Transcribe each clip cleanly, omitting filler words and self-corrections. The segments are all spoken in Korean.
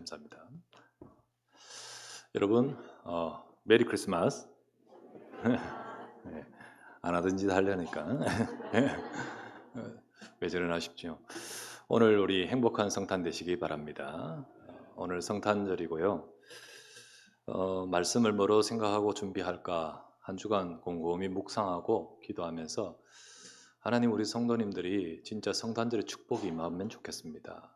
감사합니다. 여러분, 메리 크리스마스. 네, 안 하던 짓 하려니까 왜 저러나 싶죠. 오늘 우리 행복한 성탄 되시기 바랍니다. 오늘 성탄절이고요. 말씀을 뭐로 생각하고 준비할까 한 주간 곰곰이 묵상하고 기도하면서 하나님, 우리 성도님들이 진짜 성탄절의 축복이 임하면 좋겠습니다.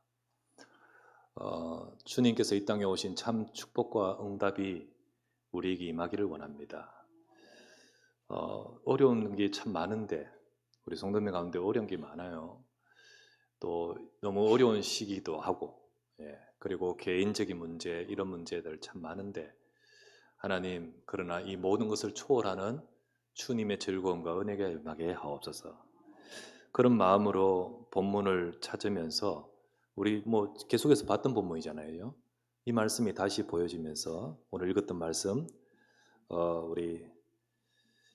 주님께서 이 땅에 오신 참 축복과 응답이 우리에게 임하기를 원합니다. 어려운 게 참 많은데, 우리 성도님 가운데 어려운 게 많아요. 또 너무 어려운 시기도 하고, 그리고 개인적인 문제, 이런 문제들 참 많은데, 하나님, 그러나 이 모든 것을 초월하는 주님의 즐거움과 은혜가 임하게 하옵소서. 그런 마음으로 본문을 찾으면서 우리 계속해서 봤던 본문이잖아요. 이 말씀이 다시 보여지면서 오늘 읽었던 말씀, 우리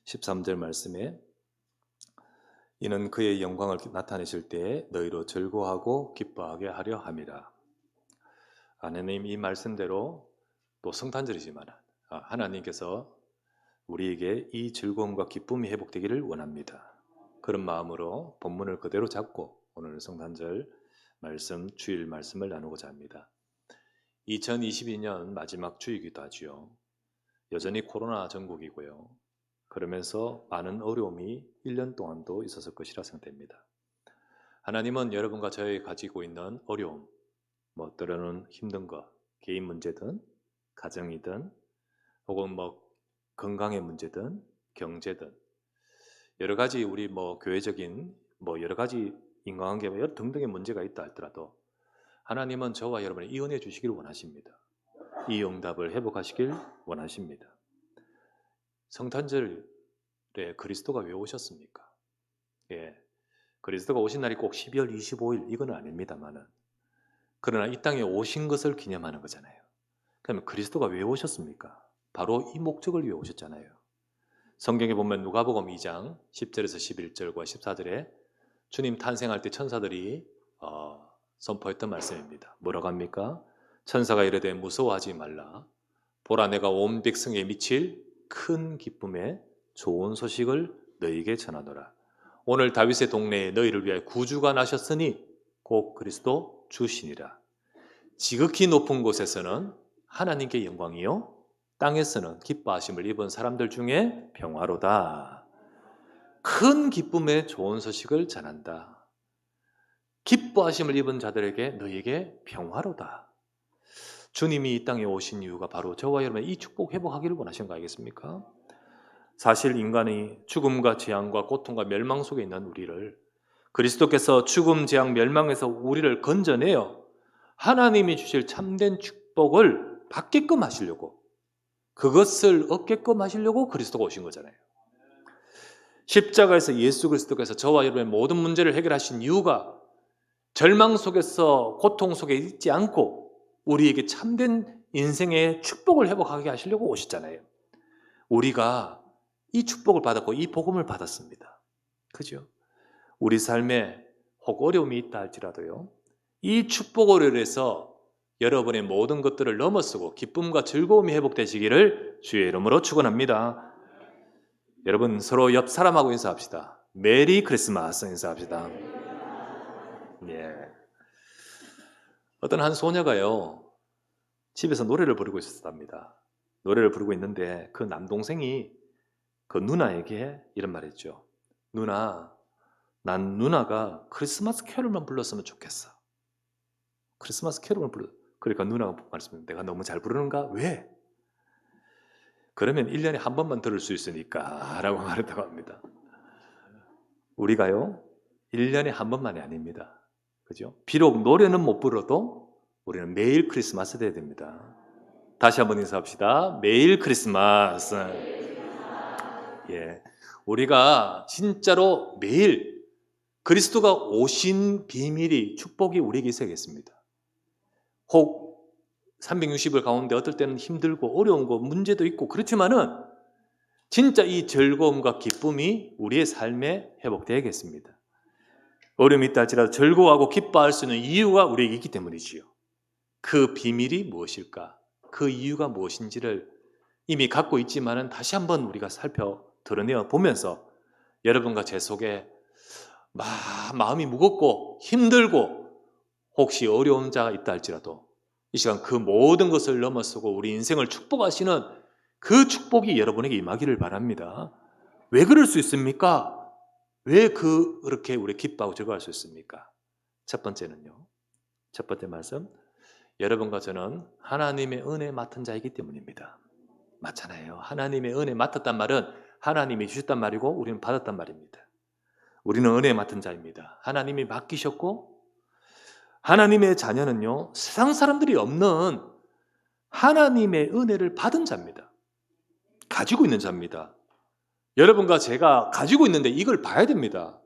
13절 말씀에 이는 그의 영광을 나타내실 때에 너희로 즐거워하고 기뻐하게 하려 함이라. 하나님, 이 말씀대로 또 성탄절이지만 하나님께서 우리에게 이 즐거움과 기쁨이 회복되기를 원합니다. 그런 마음으로 본문을 그대로 잡고 오늘 성탄절 말씀, 주일 말씀을 나누고자 합니다. 2022년 마지막 주이기도 하죠. 여전히 코로나 전국이고요. 그러면서 많은 어려움이 1년 동안도 있었을 것이라 생각됩니다. 하나님은 여러분과 저희 가지고 있는 어려움, 때로는 힘든 것, 개인 문제든 가정이든 혹은 건강의 문제든 경제든 여러 가지 우리 교회적인 여러 가지 인간관계 여러 등등의 문제가 있다 할지라도 하나님은 저와 여러분의 이 은혜 주시기를 원하십니다. 이 응답을 회복하시길 원하십니다. 성탄절에 그리스도가 왜 오셨습니까? 그리스도가 오신 날이 꼭 12월 25일 이건 아닙니다만은, 그러나 이 땅에 오신 것을 기념하는 거잖아요. 그러면 그리스도가 왜 오셨습니까? 바로 이 목적을 위해 오셨잖아요. 성경에 보면 누가복음 2장 10절에서 11절과 14절에 주님 탄생할 때 천사들이 선포했던 말씀입니다. 뭐라고 합니까? 천사가 이르되 무서워하지 말라. 보라, 내가 온 백성에 미칠 큰 기쁨의 좋은 소식을 너희에게 전하노라. 오늘 다윗의 동네에 너희를 위하여 구주가 나셨으니 곧 그리스도 주시니라. 지극히 높은 곳에서는 하나님께 영광이요 땅에서는 기뻐하심을 입은 사람들 중에 평화로다. 큰 기쁨의 좋은 소식을 전한다. 기뻐하심을 입은 자들에게 너희에게 평화로다. 주님이 이 땅에 오신 이유가 바로 저와 여러분의 이 축복 회복하기를 원하시는 거 아니겠습니까? 사실 인간이 죽음과 재앙과 고통과 멸망 속에 있는 우리를 그리스도께서 죽음, 재앙, 멸망에서 우리를 건져내어 하나님이 주실 참된 축복을 받게끔 하시려고, 그것을 얻게끔 하시려고 그리스도가 오신 거잖아요. 십자가에서 예수 그리스도께서 저와 여러분의 모든 문제를 해결하신 이유가 절망 속에서 고통 속에 있지 않고 우리에게 참된 인생의 축복을 회복하게 하시려고 오셨잖아요. 우리가 이 축복을 받았고 이 복음을 받았습니다. 그죠? 우리 삶에 혹 어려움이 있다 할지라도요, 이 축복을 위해서 여러분의 모든 것들을 넘어서고 기쁨과 즐거움이 회복되시기를 주의 이름으로 축원합니다. 여러분, 서로 옆 사람하고 인사합시다. 메리 크리스마스 인사합시다. 어떤 한 소녀가요, 집에서 노래를 부르고 있었답니다. 노래를 부르고 있는데 그 남동생이 그 누나에게 이런 말 했죠. 누나, 난 누나가 크리스마스 캐롤만 불렀으면 좋겠어. 크리스마스 캐롤만 불러. 그러니까 누나가 말씀합니다. 내가 너무 잘 부르는가? 왜? 그러면 1년에 한 번만 들을 수 있으니까 라고 말했다고 합니다. 우리가요, 1년에 한 번만이 아닙니다. 그죠? 비록 노래는 못 불러도 우리는 매일 크리스마스 돼야 됩니다. 다시 한번 인사합시다. 매일 크리스마스. 우리가 진짜로 매일 그리스도가 오신 비밀이, 축복이 우리에게 있어야겠습니다. 혹 360일 가운데 어떨 때는 힘들고 어려운 거 문제도 있고 그렇지만은 진짜 이 즐거움과 기쁨이 우리의 삶에 회복되어야겠습니다. 어려움이 있다 할지라도 즐거워하고 기뻐할 수 있는 이유가 우리에게 있기 때문이지요. 그 비밀이 무엇일까? 그 이유가 무엇인지를 이미 갖고 있지만은 다시 한번 우리가 드러내어 보면서 여러분과 제 속에 마음이 무겁고 힘들고 혹시 어려운 자가 있다 할지라도 이 시간 그 모든 것을 넘어서고 우리 인생을 축복하시는 그 축복이 여러분에게 임하기를 바랍니다. 왜 그럴 수 있습니까? 왜 그렇게 우리 기뻐하고 즐거워할 수 있습니까? 첫 번째는요. 첫 번째 말씀. 여러분과 저는 하나님의 은혜 맡은 자이기 때문입니다. 맞잖아요. 하나님의 은혜 맡았단 말은 하나님이 주셨단 말이고 우리는 받았단 말입니다. 우리는 은혜 맡은 자입니다. 하나님이 맡기셨고 하나님의 자녀는요. 세상 사람들이 없는 하나님의 은혜를 받은 자입니다. 가지고 있는 자입니다. 여러분과 제가 가지고 있는데 이걸 봐야 됩니다.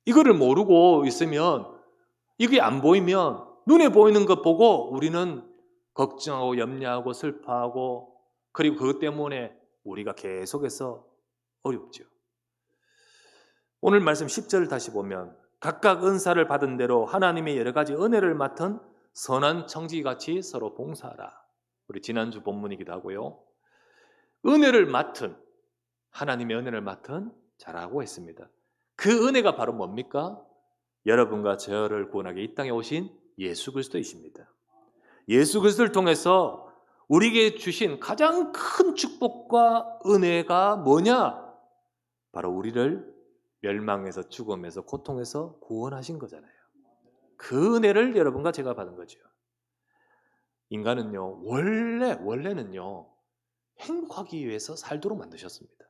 이거를 모르고 있으면 이게 안 보이면 눈에 보이는 것 보고 우리는 걱정하고 염려하고 슬퍼하고 그리고 그것 때문에 우리가 계속해서 어렵죠. 오늘 말씀 10절을 다시 보면 각각 은사를 받은 대로 하나님의 여러 가지 은혜를 맡은 선한 청지기같이 서로 봉사하라. 우리 지난주 본문이기도 하고요. 은혜를 맡은 하나님의 은혜를 맡은 자라고 했습니다. 그 은혜가 바로 뭡니까? 여러분과 저를 구원하게 이 땅에 오신 예수 그리스도이십니다. 예수 그리스도를 통해서 우리에게 주신 가장 큰 축복과 은혜가 뭐냐? 바로 우리를 멸망에서 죽음에서 고통에서 구원하신 거잖아요. 그 은혜를 여러분과 제가 받은 거죠. 인간은요, 원래는요, 행복하기 위해서 살도록 만드셨습니다.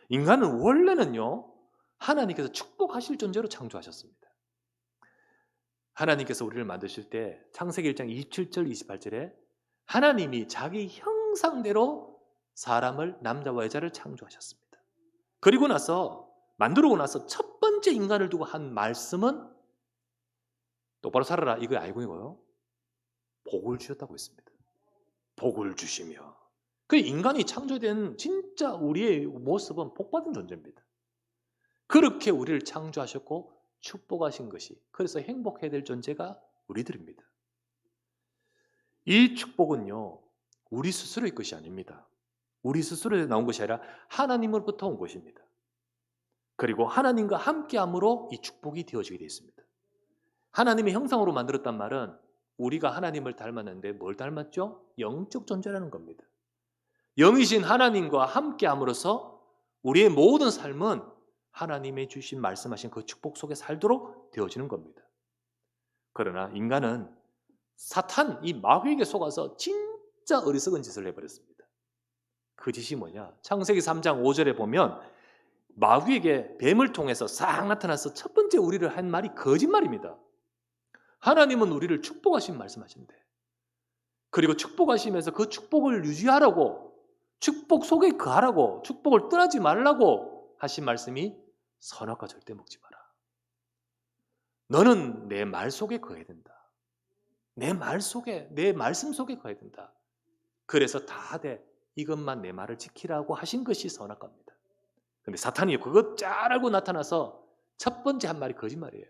인간은 원래는요, 하나님께서 축복하실 존재로 창조하셨습니다. 하나님께서 우리를 만드실 때 창세기 1장 27절 28절에 하나님이 자기 형상대로 사람을 남자와 여자를 창조하셨습니다. 그리고 나서 만들고 나서 첫 번째 인간을 두고 한 말씀은 똑바로 살아라 이거 아니고요. 복을 주셨다고 했습니다. 복을 주시며 그 인간이 창조된 진짜 우리의 모습은 복받은 존재입니다. 그렇게 우리를 창조하셨고 축복하신 것이 그래서 행복해야 될 존재가 우리들입니다. 이 축복은요 우리 스스로의 것이 아닙니다. 우리 스스로 나온 것이 아니라 하나님으로부터 온 것입니다. 그리고 하나님과 함께함으로 이 축복이 되어지게 되어 있습니다. 하나님의 형상으로 만들었단 말은 우리가 하나님을 닮았는데 뭘 닮았죠? 영적 존재라는 겁니다. 영이신 하나님과 함께함으로써 우리의 모든 삶은 하나님의 주신 말씀하신 그 축복 속에 살도록 되어지는 겁니다. 그러나 인간은 사탄, 이 마귀에게 속아서 진짜 어리석은 짓을 해버렸습니다. 그 짓이 뭐냐? 창세기 3장 5절에 보면 마귀에게 뱀을 통해서 싹 나타나서 첫 번째 우리를 한 말이 거짓말입니다. 하나님은 우리를 축복하신 말씀하신대. 그리고 축복하시면서 그 축복을 유지하라고 축복 속에 거하라고 축복을 떠나지 말라고 하신 말씀이 선악과 절대 먹지 마라. 너는 내 말 속에 거해야 된다. 내 말 속에 내 말씀 속에 거해야 된다. 그래서 다 돼. 이것만 내 말을 지키라고 하신 것이 선악과입니다. 근데 사탄이 그것 잘 알고 나타나서 첫 번째 한 말이 거짓말이에요.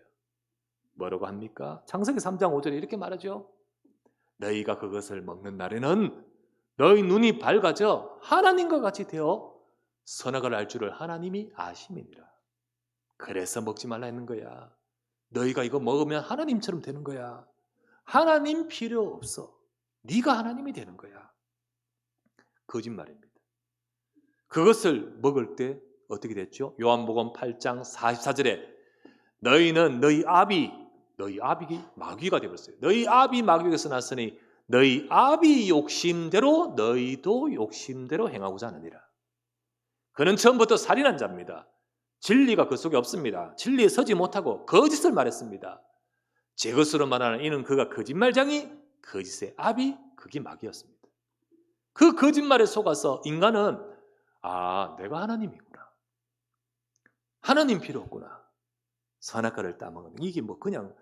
뭐라고 합니까? 창세기 3장 5절에 이렇게 말하죠. 너희가 그것을 먹는 날에는 너희 눈이 밝아져 하나님과 같이 되어 선악을 알 줄을 하나님이 아심이니라. 그래서 먹지 말라 했는 거야. 너희가 이거 먹으면 하나님처럼 되는 거야. 하나님 필요 없어. 네가 하나님이 되는 거야. 거짓말입니다. 그것을 먹을 때 어떻게 됐죠? 요한복음 8장 44절에 너희는 너희 아비 마귀가 되었어요. 너희 아비 마귀에게서 났으니 너희 아비 욕심대로 너희도 욕심대로 행하고자 하느니라. 그는 처음부터 살인한 자입니다. 진리가 그 속에 없습니다. 진리에 서지 못하고 거짓을 말했습니다. 제 것으로 말하는 이는 그가 거짓말장이 거짓의 아비 그게 마귀였습니다. 그 거짓말에 속아서 인간은 내가 하나님이구나. 하나님 필요 없구나. 선악과를 따먹는 이게 뭐 그냥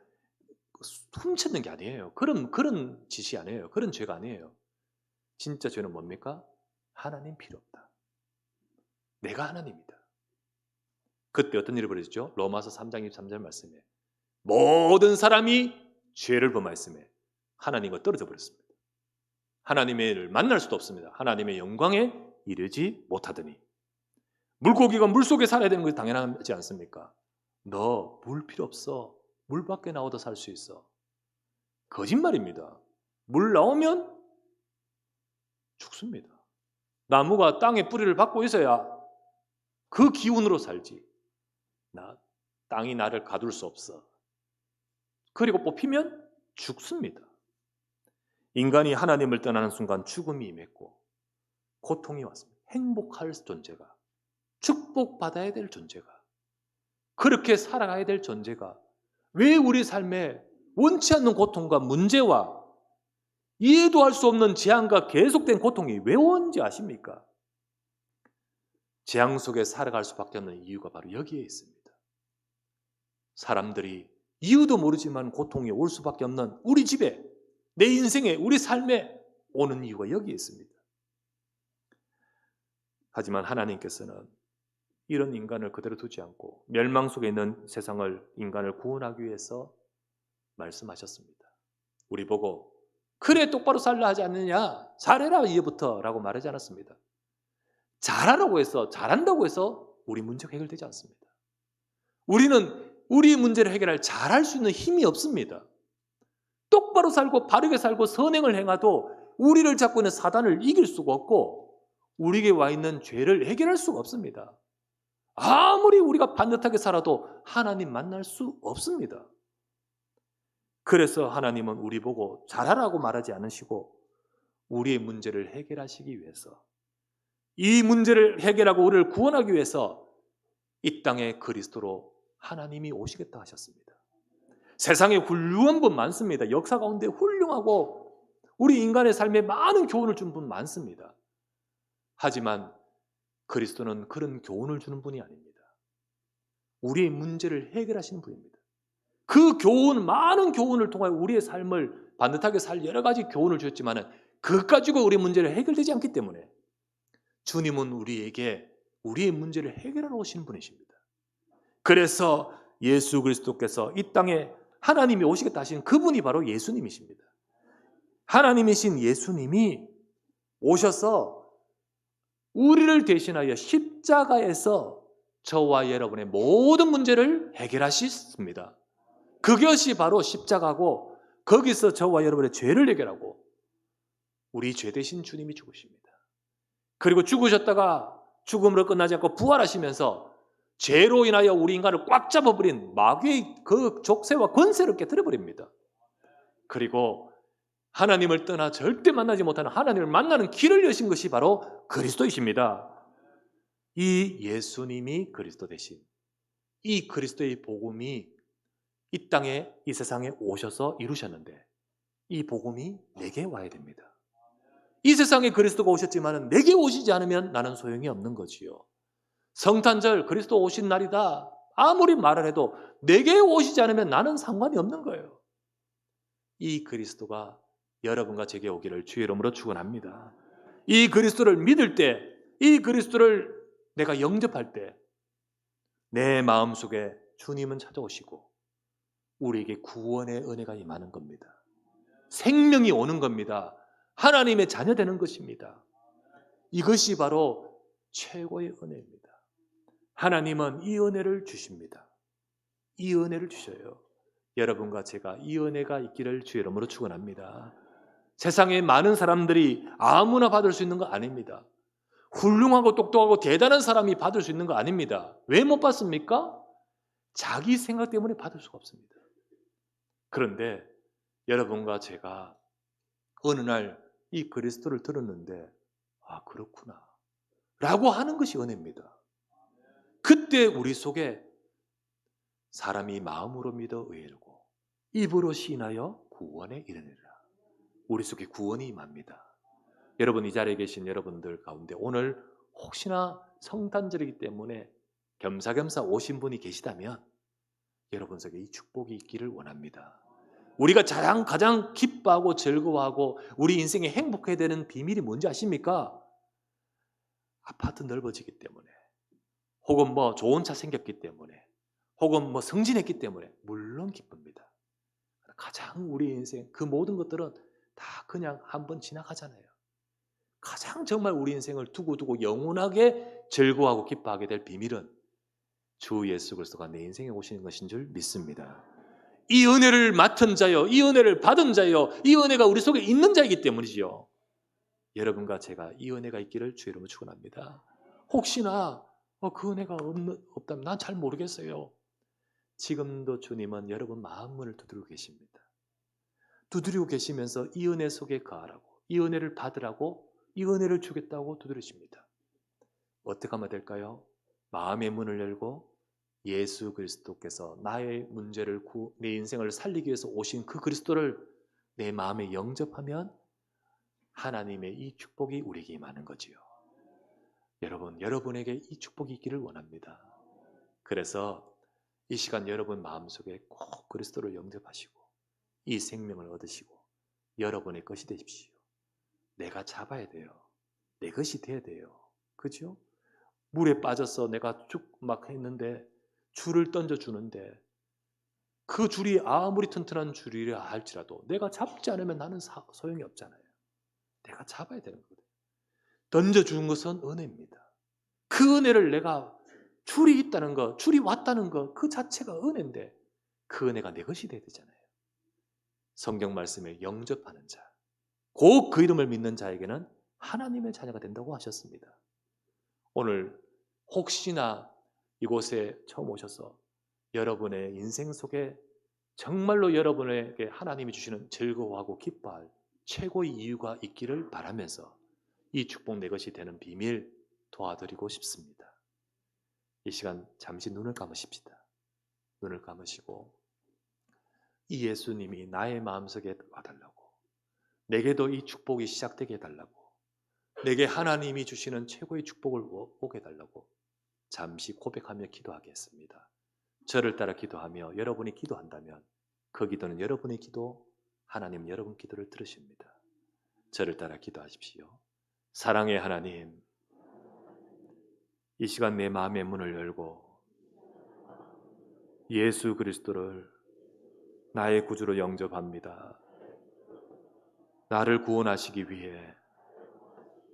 훔쳤는 게 아니에요. 그런 짓이 아니에요. 그런 죄가 아니에요. 진짜 죄는 뭡니까? 하나님 필요 없다. 내가 하나님이다. 그때 어떤 일이 벌어졌죠? 로마서 3장 23절 말씀에 모든 사람이 죄를 범하였으며 하나님과 떨어져 버렸습니다. 하나님의 일을 만날 수도 없습니다. 하나님의 영광에 이르지 못하더니. 물고기가 물속에 살아야 되는 것이 당연하지 않습니까? 너 물 필요 없어. 물 밖에 나와도 살 수 있어. 거짓말입니다. 물 나오면 죽습니다. 나무가 땅에 뿌리를 받고 있어야 그 기운으로 살지. 땅이 나를 가둘 수 없어. 그리고 뽑히면 죽습니다. 인간이 하나님을 떠나는 순간 죽음이 임했고 고통이 왔습니다. 행복할 존재가, 축복받아야 될 존재가, 그렇게 살아가야 될 존재가 왜 우리 삶에 원치 않는 고통과 문제와 이해도 할 수 없는 재앙과 계속된 고통이 왜 오는지 아십니까? 재앙 속에 살아갈 수밖에 없는 이유가 바로 여기에 있습니다. 사람들이 이유도 모르지만 고통이 올 수밖에 없는 우리 집에, 내 인생에, 우리 삶에 오는 이유가 여기에 있습니다. 하지만 하나님께서는 이런 인간을 그대로 두지 않고 멸망 속에 있는 세상을, 인간을 구원하기 위해서 말씀하셨습니다. 우리 보고 그래 똑바로 살라 하지 않느냐, 잘해라 이제부터 라고 말하지 않았습니다. 잘하라고 해서, 잘한다고 해서 우리 문제가 해결되지 않습니다. 우리는 우리 문제를 해결할 잘할 수 있는 힘이 없습니다. 똑바로 살고 바르게 살고 선행을 행해도 우리를 잡고 있는 사단을 이길 수가 없고 우리에게 와 있는 죄를 해결할 수가 없습니다. 아무리 우리가 반듯하게 살아도 하나님 만날 수 없습니다. 그래서 하나님은 우리 보고 잘하라고 말하지 않으시고 우리의 문제를 해결하시기 위해서, 이 문제를 해결하고 우리를 구원하기 위해서 이 땅에 그리스도로 하나님이 오시겠다 하셨습니다. 세상에 훌륭한 분 많습니다. 역사 가운데 훌륭하고 우리 인간의 삶에 많은 교훈을 준 분 많습니다. 하지만 그리스도는 그런 교훈을 주는 분이 아닙니다. 우리의 문제를 해결하시는 분입니다. 그 교훈, 많은 교훈을 통하여 우리의 삶을 반듯하게 살 여러 가지 교훈을 주셨지만 그것 가지고 우리의 문제를 해결되지 않기 때문에 주님은 우리에게 우리의 문제를 해결하러 오시는 분이십니다. 그래서 예수 그리스도께서 이 땅에 하나님이 오시겠다 하신 그분이 바로 예수님이십니다. 하나님이신 예수님이 오셔서 우리를 대신하여 십자가에서 저와 여러분의 모든 문제를 해결하셨습니다. 그것이 바로 십자가고 거기서 저와 여러분의 죄를 해결하고 우리 죄 대신 주님이 죽으십니다. 그리고 죽으셨다가 죽음으로 끝나지 않고 부활하시면서 죄로 인하여 우리 인간을 꽉 잡아버린 마귀의 그 족쇄와 권세를 깨뜨려버립니다. 그리고 하나님을 떠나 절대 만나지 못하는 하나님을 만나는 길을 여신 것이 바로 그리스도이십니다. 이 예수님이 그리스도 되신 이 그리스도의 복음이 이 땅에, 이 세상에 오셔서 이루셨는데 이 복음이 내게 와야 됩니다. 이 세상에 그리스도가 오셨지만 내게 오시지 않으면 나는 소용이 없는 거지요. 성탄절 그리스도 오신 날이다 아무리 말을 해도 내게 오시지 않으면 나는 상관이 없는 거예요. 이 그리스도가 여러분과 제게 오기를 주의 이름으로 축원합니다. 이 그리스도를 믿을 때, 이 그리스도를 내가 영접할 때 내 마음속에 주님은 찾아오시고 우리에게 구원의 은혜가 임하는 겁니다. 생명이 오는 겁니다. 하나님의 자녀 되는 것입니다. 이것이 바로 최고의 은혜입니다. 하나님은 이 은혜를 주십니다. 이 은혜를 주셔요. 여러분과 제가 이 은혜가 있기를 주의 이름으로 축원합니다. 세상에 많은 사람들이 아무나 받을 수 있는 거 아닙니다. 훌륭하고 똑똑하고 대단한 사람이 받을 수 있는 거 아닙니다. 왜 못 받습니까? 자기 생각 때문에 받을 수가 없습니다. 그런데 여러분과 제가 어느 날 이 그리스도를 들었는데 아 그렇구나 라고 하는 것이 은혜입니다. 그때 우리 속에 사람이 마음으로 믿어 의롭고 입으로 시인하여 구원에 이르리라. 우리 속에 구원이 임합니다. 여러분 이 자리에 계신 여러분들 가운데 오늘 혹시나 성탄절이기 때문에 겸사겸사 오신 분이 계시다면 여러분 속에 이 축복이 있기를 원합니다. 우리가 가장 기뻐하고 즐거워하고 우리 인생에 행복해야 되는 비밀이 뭔지 아십니까? 아파트 넓어지기 때문에 혹은 뭐 좋은 차 생겼기 때문에 혹은 뭐 승진했기 때문에 물론 기쁩니다. 가장 우리 인생 그 모든 것들은 다 그냥 한번 지나가잖아요. 가장 정말 우리 인생을 두고두고 영원하게 즐거워하고 기뻐하게 될 비밀은 주 예수 그리스도가 내 인생에 오시는 것인 줄 믿습니다. 이 은혜를 맡은 자요, 이 은혜를 받은 자요, 이 은혜가 우리 속에 있는 자이기 때문이지요. 여러분과 제가 이 은혜가 있기를 주의 이름으로 축원합니다. 혹시나 그 은혜가 없다면 난 잘 모르겠어요. 지금도 주님은 여러분 마음문을 두드리고 계십니다. 두드리고 계시면서 이 은혜 속에 거하라고, 이 은혜를 받으라고, 이 은혜를 주겠다고 두드리십니다. 어떻게 하면 될까요? 마음의 문을 열고 예수 그리스도께서 나의 문제를 내 인생을 살리기 위해서 오신 그 그리스도를 내 마음에 영접하면 하나님의 이 축복이 우리에게 임하는 거지요. 여러분, 여러분에게 이 축복이 있기를 원합니다. 그래서 이 시간 여러분 마음속에 꼭 그리스도를 영접하시고 이 생명을 얻으시고 여러분의 것이 되십시오. 내가 잡아야 돼요. 내 것이 돼야 돼요. 그죠? 물에 빠져서 내가 쭉 막 했는데 줄을 던져주는데 그 줄이 아무리 튼튼한 줄이라 할지라도 내가 잡지 않으면 나는 소용이 없잖아요. 내가 잡아야 되는 거거든요. 던져주는 것은 은혜입니다. 그 은혜를 내가 줄이 있다는 것, 줄이 왔다는 것, 그 자체가 은혜인데 그 은혜가 내 것이 돼야 되잖아요. 성경 말씀에 영접하는 자, 곧 그 이름을 믿는 자에게는 하나님의 자녀가 된다고 하셨습니다. 오늘 혹시나 이곳에 처음 오셔서 여러분의 인생 속에 정말로 여러분에게 하나님이 주시는 즐거워하고 기뻐할 최고의 이유가 있기를 바라면서 이 축복 내 것이 되는 비밀 도와드리고 싶습니다. 이 시간 잠시 눈을 감으십시다. 눈을 감으시고 이 예수님이 나의 마음속에 와달라고, 내게도 이 축복이 시작되게 해달라고, 내게 하나님이 주시는 최고의 축복을 오게 해달라고 잠시 고백하며 기도하겠습니다. 저를 따라 기도하며 여러분이 기도한다면 그 기도는 여러분의 기도, 하나님 여러분 기도를 들으십니다. 저를 따라 기도하십시오. 사랑의 하나님, 이 시간 내 마음의 문을 열고 예수 그리스도를 나의 구주로 영접합니다. 나를 구원하시기 위해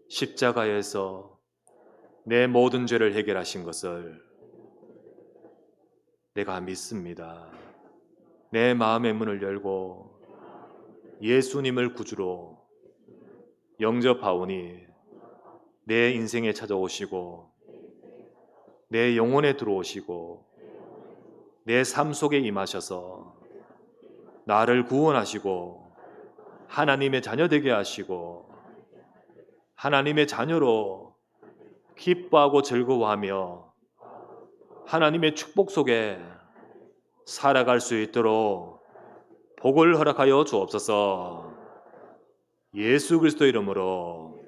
십자가에서 내 모든 죄를 해결하신 것을 내가 믿습니다. 내 마음의 문을 열고 예수님을 구주로 영접하오니 내 인생에 찾아오시고 내 영혼에 들어오시고 내 삶 속에 임하셔서 나를 구원하시고 하나님의 자녀 되게 하시고 하나님의 자녀로 기뻐하고 즐거워하며 하나님의 축복 속에 살아갈 수 있도록 복을 허락하여 주옵소서. 예수 그리스도 이름으로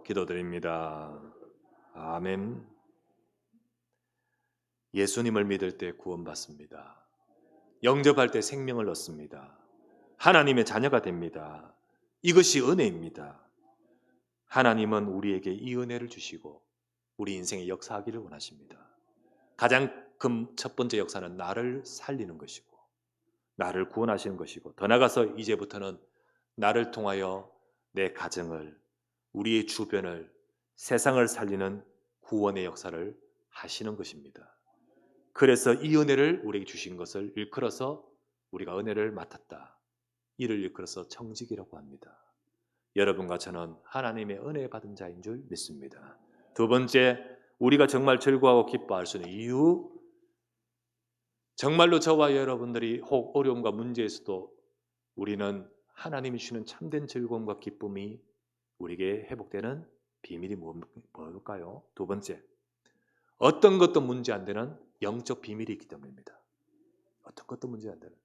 기도드립니다. 아멘. 예수님을 믿을 때 구원받습니다. 영접할 때 생명을 얻습니다. 하나님의 자녀가 됩니다. 이것이 은혜입니다. 하나님은 우리에게 이 은혜를 주시고 우리 인생에 역사하기를 원하십니다. 가장 첫 번째 역사는 나를 살리는 것이고 나를 구원하시는 것이고 더 나아가서 이제부터는 나를 통하여 내 가정을, 우리의 주변을, 세상을 살리는 구원의 역사를 하시는 것입니다. 그래서 이 은혜를 우리에게 주신 것을 일컬어서 우리가 은혜를 맡았다. 이를 일컬어서 청지기라고 합니다. 여러분과 저는 하나님의 은혜 받은 자인 줄 믿습니다. 두 번째, 우리가 정말 즐거워하고 기뻐할 수 있는 이유, 정말로 저와 여러분들이 혹 어려움과 문제에서도 우리는 하나님이 주시는 참된 즐거움과 기쁨이 우리에게 회복되는 비밀이 뭘까요? 두 번째, 어떤 것도 문제 안 되는 영적 비밀이 있기 때문입니다. 어떤 것도 문제 안 되는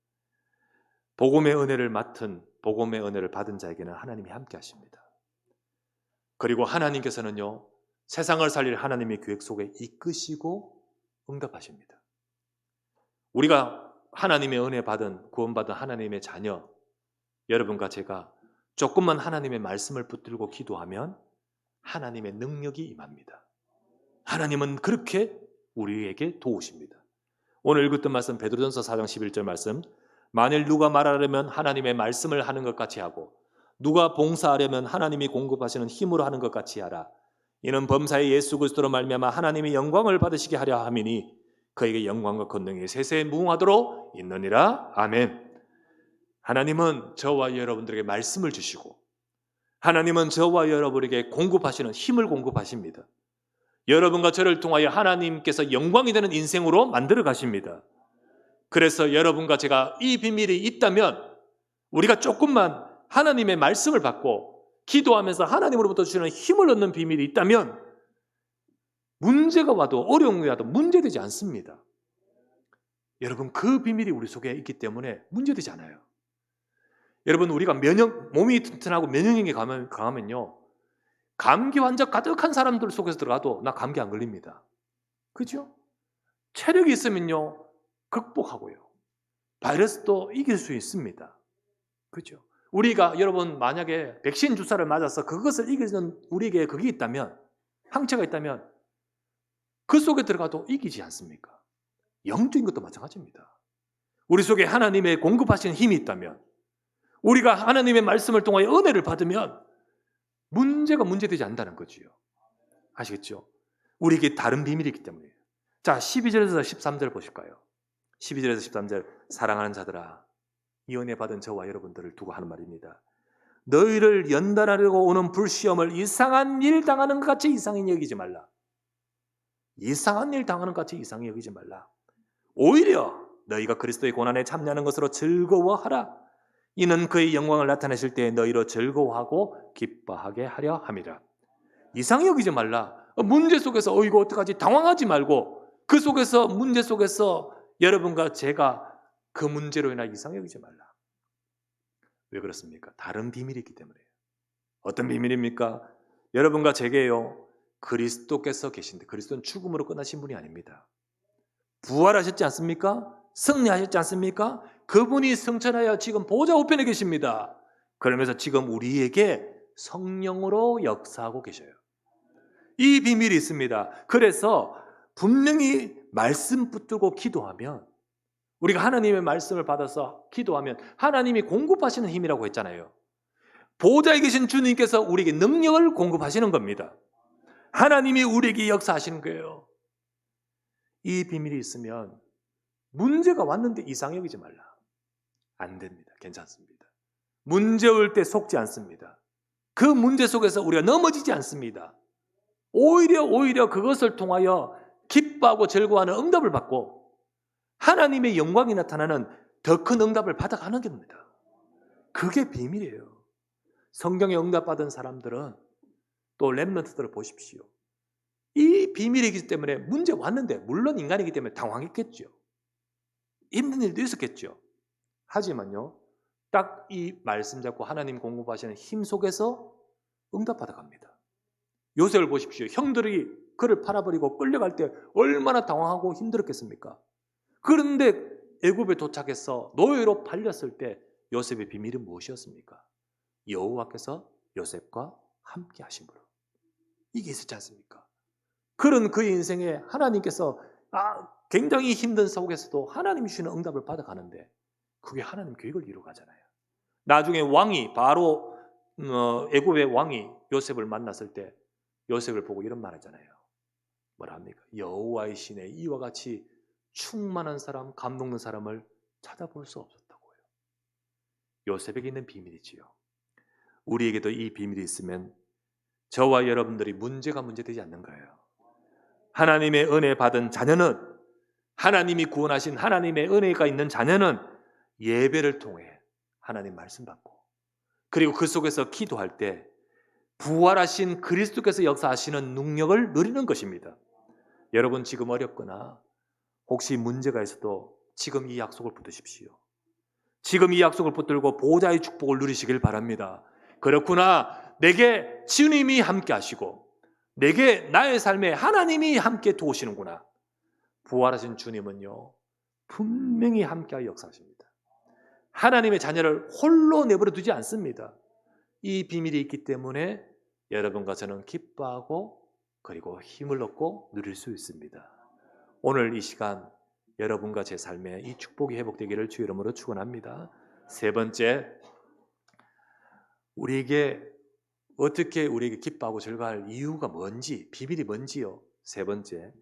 복음의 은혜를 복음의 은혜를 받은 자에게는 하나님이 함께 하십니다. 그리고 하나님께서는요, 세상을 살릴 하나님의 계획 속에 이끄시고 응답하십니다. 우리가 하나님의 은혜 받은, 구원받은 하나님의 자녀, 여러분과 제가 조금만 하나님의 말씀을 붙들고 기도하면 하나님의 능력이 임합니다. 하나님은 그렇게 우리에게 도우십니다. 오늘 읽었던 말씀 베드로전서 4장 11절 말씀, 만일 누가 말하려면 하나님의 말씀을 하는 것 같이 하고 누가 봉사하려면 하나님이 공급하시는 힘으로 하는 것 같이 하라. 이는 범사의 예수 그리스도로 말미암아 하나님이 영광을 받으시게 하려 함이니 그에게 영광과 권능이 세세에 무궁하도록 있느니라. 아멘. 하나님은 저와 여러분들에게 말씀을 주시고 하나님은 저와 여러분에게 공급하시는 힘을 공급하십니다. 여러분과 저를 통하여 하나님께서 영광이 되는 인생으로 만들어 가십니다. 그래서 여러분과 제가 이 비밀이 있다면 우리가 조금만 하나님의 말씀을 받고 기도하면서 하나님으로부터 주시는 힘을 얻는 비밀이 있다면 문제가 와도 어려움이 와도 문제되지 않습니다. 여러분 그 비밀이 우리 속에 있기 때문에 문제되지 않아요. 여러분 우리가 몸이 튼튼하고 면역력이 강하면요 감기 환자 가득한 사람들 속에서 들어가도 나 감기 안 걸립니다. 그죠? 체력이 있으면요 극복하고요 바이러스도 이길 수 있습니다. 그죠? 우리가 여러분 만약에 백신 주사를 맞아서 그것을 이기는 우리에게 그게 있다면 항체가 있다면 그 속에 들어가도 이기지 않습니까? 영적인 것도 마찬가지입니다. 우리 속에 하나님의 공급하시는 힘이 있다면 우리가 하나님의 말씀을 통하여 은혜를 받으면 문제가 문제되지 않는다는 거지요. 아시겠죠? 우리에게 다른 비밀이 있기 때문이에요. 자, 12절에서 13절 보실까요? 12절에서 13절 사랑하는 자들아 이 은혜 받은 저와 여러분들을 두고 하는 말입니다. 너희를 연단하려고 오는 불시험을 이상한 일 당하는 것 같이 이상히 여기지 말라. 이상한 일 당하는 것 같이 이상히 여기지 말라. 오히려 너희가 그리스도의 고난에 참여하는 것으로 즐거워하라. 이는 그의 영광을 나타내실 때 너희로 즐거워하고 기뻐하게 하려 함이라. 이상히 여기지 말라. 문제 속에서 이거 어떡하지 당황하지 말고 그 속에서 문제 속에서 여러분과 제가 그 문제로 인하 이상히 여기지 말라. 왜 그렇습니까? 다른 비밀이 있기 때문에요. 어떤 비밀입니까? 여러분과 제게요 그리스도께서 계신데 그리스도는 죽음으로 끝나신 분이 아닙니다. 부활하셨지 않습니까? 승리하셨지 않습니까? 그분이 승천하여 지금 보좌 우편에 계십니다. 그러면서 지금 우리에게 성령으로 역사하고 계셔요. 이 비밀이 있습니다. 그래서 분명히 말씀 붙들고 기도하면 우리가 하나님의 말씀을 받아서 기도하면 하나님이 공급하시는 힘이라고 했잖아요. 보좌에 계신 주님께서 우리에게 능력을 공급하시는 겁니다. 하나님이 우리에게 역사하시는 거예요. 이 비밀이 있으면 문제가 왔는데 이상히 여기지 말라. 안 됩니다. 괜찮습니다. 문제 올 때 속지 않습니다. 그 문제 속에서 우리가 넘어지지 않습니다. 오히려 그것을 통하여 기뻐하고 즐거워하는 응답을 받고 하나님의 영광이 나타나는 더 큰 응답을 받아가는 겁니다. 그게 비밀이에요. 성경에 응답받은 사람들은 또 렘넌트들을 보십시오. 이 비밀이기 때문에 문제 왔는데 물론 인간이기 때문에 당황했겠죠. 힘든 일도 있었겠죠. 하지만요. 딱 이 말씀 잡고 하나님 공급하시는 힘 속에서 응답받아 갑니다. 요셉을 보십시오. 형들이 그를 팔아버리고 끌려갈 때 얼마나 당황하고 힘들었겠습니까? 그런데 애굽에 도착해서 노예로 팔렸을 때 요셉의 비밀은 무엇이었습니까? 여호와께서 요셉과 함께 하심으로. 이게 있었지 않습니까? 그런 그의 인생에 하나님께서 굉장히 힘든 속에서도 하나님이 주시는 응답을 받아가는데 그게 하나님 계획을 이루어가잖아요. 나중에 왕이 바로 애굽의 왕이 요셉을 만났을 때 요셉을 보고 이런 말 하잖아요. 뭐라 합니까? 여호와의 신에 이와 같이 충만한 사람, 감동된 사람을 찾아볼 수 없었다고요. 요셉에게 있는 비밀이지요. 우리에게도 이 비밀이 있으면 저와 여러분들이 문제가 문제되지 않는 거예요. 하나님의 은혜 받은 자녀는 하나님이 구원하신 하나님의 은혜가 있는 자녀는 예배를 통해 하나님 말씀 받고 그리고 그 속에서 기도할 때 부활하신 그리스도께서 역사하시는 능력을 누리는 것입니다. 여러분 지금 어렵거나 혹시 문제가 있어도 지금 이 약속을 붙드십시오. 지금 이 약속을 붙들고 보좌의 축복을 누리시길 바랍니다. 그렇구나. 내게 주님이 함께 하시고 내게 나의 삶에 하나님이 함께 도우시는구나. 부활하신 주님은요 분명히 함께하여 역사하십니다. 하나님의 자녀를 홀로 내버려 두지 않습니다. 이 비밀이 있기 때문에 여러분과 저는 기뻐하고 그리고 힘을 얻고 누릴 수 있습니다. 오늘 이 시간 여러분과 제 삶에 이 축복이 회복되기를 주 이름으로 축원합니다. 세 번째, 어떻게 우리에게 기뻐하고 즐거워할 이유가 뭔지, 비밀이 뭔지요. 세 번째,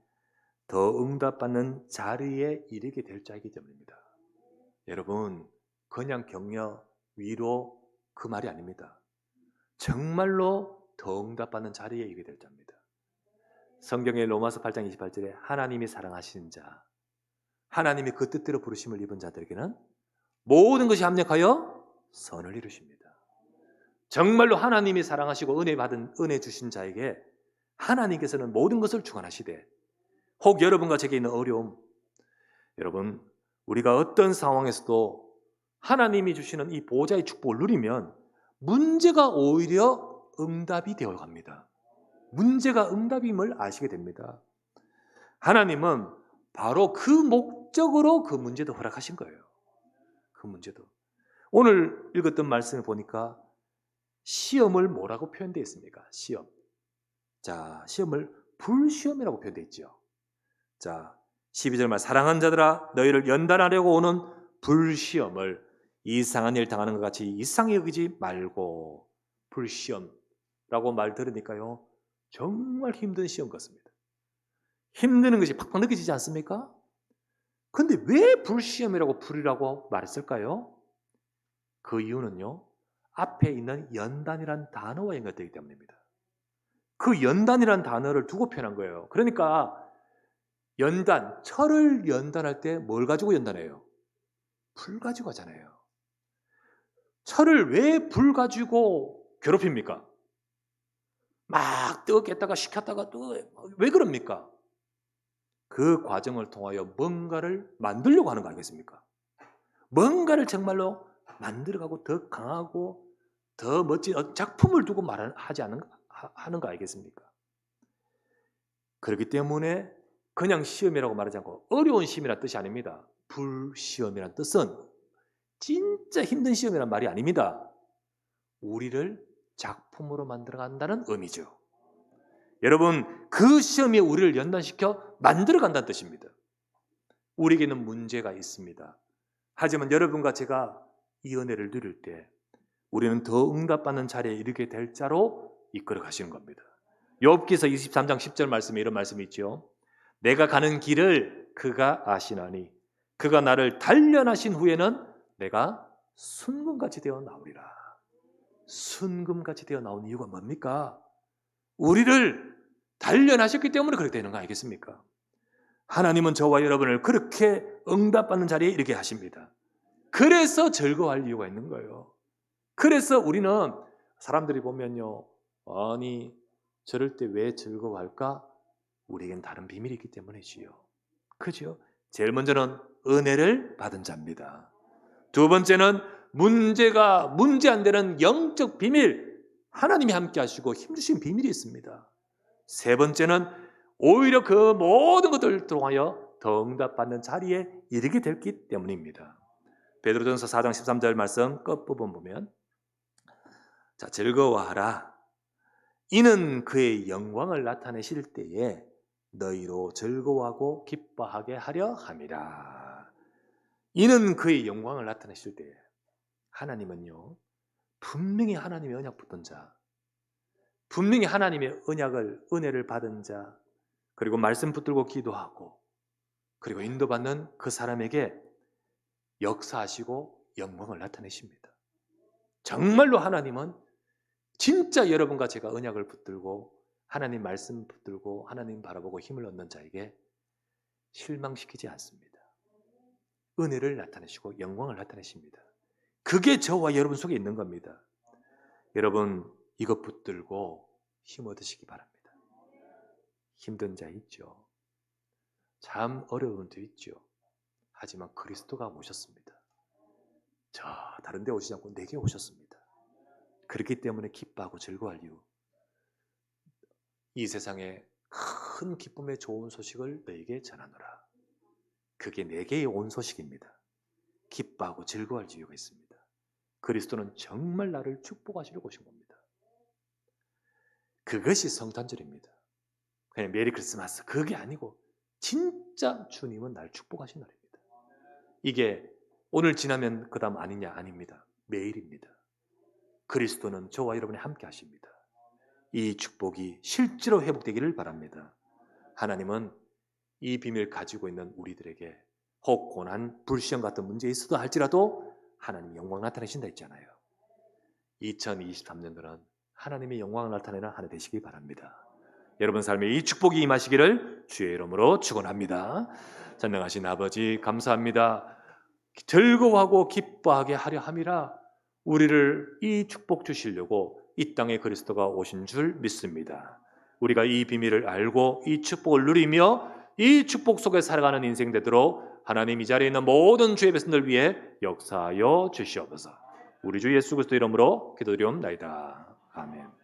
더 응답받는 자리에 이르게 될 자이기 때문입니다. 여러분, 그냥 격려, 위로 그 말이 아닙니다. 정말로 더 응답받는 자리에 이르게 될 자입니다. 성경의 로마서 8장 28절에 하나님이 사랑하시는 자, 하나님이 그 뜻대로 부르심을 입은 자들에게는 모든 것이 합력하여 선을 이루십니다. 정말로 하나님이 사랑하시고 은혜 주신 자에게 하나님께서는 모든 것을 주관하시되, 혹 여러분과 제게 있는 어려움, 여러분, 우리가 어떤 상황에서도 하나님이 주시는 이 보호자의 축복을 누리면 문제가 오히려 응답이 되어 갑니다. 문제가 응답임을 아시게 됩니다. 하나님은 바로 그 목적으로 그 문제도 허락하신 거예요. 그 문제도. 오늘 읽었던 말씀을 보니까 시험을 뭐라고 표현되어 있습니까? 시험. 자, 시험을 불시험이라고 표현되어 있죠. 자, 12절 말, 사랑하는 자들아 너희를 연단하려고 오는 불시험을 이상한 일 당하는 것 같이 이상히 여기지 말고. 불시험라고 말 들으니까요, 정말 힘든 시험 같습니다. 힘드는 것이 팍팍 느껴지지 않습니까? 근데 왜 불시험이라고 불이라고 말했을까요? 그 이유는요, 앞에 있는 연단이란 단어와 연결되기 때문입니다. 그 연단이란 단어를 두고 표현한 거예요. 그러니까 철을 연단할 때 뭘 가지고 연단해요? 불 가지고 하잖아요. 철을 왜 불 가지고 괴롭힙니까? 막 뜨겁겠다가 식혔다가 또 왜 그럽니까? 그 과정을 통하여 뭔가를 만들려고 하는 거 아니겠습니까? 뭔가를 정말로 만들어가고 더 강하고 더 멋진 작품을 두고 하는 거 아니겠습니까? 그렇기 때문에 그냥 시험이라고 말하지 않고 어려운 시험이라는 뜻이 아닙니다. 불시험이라는 뜻은 진짜 힘든 시험이란 말이 아닙니다. 우리를 작품으로 만들어간다는 의미죠. 여러분, 그 시험이 우리를 연단시켜 만들어간다는 뜻입니다. 우리에게는 문제가 있습니다. 하지만 여러분과 제가 이 은혜를 누릴 때 우리는 더 응답받는 자리에 이르게 될 자로 이끌어 가시는 겁니다. 욥기서 23장 10절 말씀에 이런 말씀이 있죠. 내가 가는 길을 그가 아시나니 그가 나를 단련하신 후에는 내가 순금같이 되어 나오리라. 순금같이 되어 나온 이유가 뭡니까? 우리를 단련하셨기 때문에 그렇게 되는 거 아니겠습니까? 하나님은 저와 여러분을 그렇게 응답받는 자리에 이르게 하십니다. 그래서 즐거워할 이유가 있는 거예요. 그래서 우리는 사람들이 보면요, 아니 저럴 때 왜 즐거워할까? 우리에겐 다른 비밀이 있기 때문이지요. 그죠? 제일 먼저는 은혜를 받은 자입니다. 두 번째는 문제 안 되는 영적 비밀, 하나님이 함께 하시고 힘주신 비밀이 있습니다. 세 번째는 오히려 그 모든 것들을 통하여 더 응답받는 자리에 이르게 됐기 때문입니다. 베드로전서 4장 13절 말씀 끝부분 보면, 자, 즐거워하라. 이는 그의 영광을 나타내실 때에 너희로 즐거워하고 기뻐하게 하려 함이라. 이는 그의 영광을 나타내실 때에, 하나님은요, 분명히 하나님의 언약 붙던 자, 분명히 하나님의 은혜를 받은 자, 그리고 말씀 붙들고 기도하고 그리고 인도받는 그 사람에게 역사하시고 영광을 나타내십니다. 정말로 하나님은 진짜 여러분과 제가 언약을 붙들고 하나님 말씀 붙들고 하나님 바라보고 힘을 얻는 자에게 실망시키지 않습니다. 은혜를 나타내시고 영광을 나타내십니다. 그게 저와 여러분 속에 있는 겁니다. 여러분, 이것 붙들고 힘 얻으시기 바랍니다. 힘든 자 있죠. 참 어려운 분도 있죠. 하지만 그리스도가 오셨습니다. 저 다른 데 오시지 않고 내게 오셨습니다. 그렇기 때문에 기뻐하고 즐거워할 이유, 이 세상에 큰 기쁨의 좋은 소식을 너에게 전하노라. 그게 내게 온 소식입니다. 기뻐하고 즐거워할 이유가 있습니다. 그리스도는 정말 나를 축복하시려고 오신 겁니다. 그것이 성탄절입니다. 그냥 메리 크리스마스 그게 아니고 진짜 주님은 날 축복하신 날입니다. 이게 오늘 지나면 그 다음 아니냐? 아닙니다. 매일입니다. 그리스도는 저와 여러분이 함께 하십니다. 이 축복이 실제로 회복되기를 바랍니다. 하나님은 이 비밀을 가지고 있는 우리들에게 혹 고난, 불시험 같은 문제 있어도 할지라도 하나님의 영광 나타내신다 했잖아요. 2023년도는 하나님의 영광을 나타내는 한 해 되시기 바랍니다. 여러분 삶에 이 축복이 임하시기를 주의 이름으로 축원합니다. 전능하신 아버지 감사합니다. 즐거워하고 기뻐하게 하려 함이라 우리를 이 축복 주시려고 이 땅에 그리스도가 오신 줄 믿습니다. 우리가 이 비밀을 알고 이 축복을 누리며 이 축복 속에 살아가는 인생 되도록 하나님 이 자리에 있는 모든 주의 백성들 위해 역사하여 주시옵소서. 우리 주 예수 그리스도 이름으로 기도드리옵나이다. 아멘.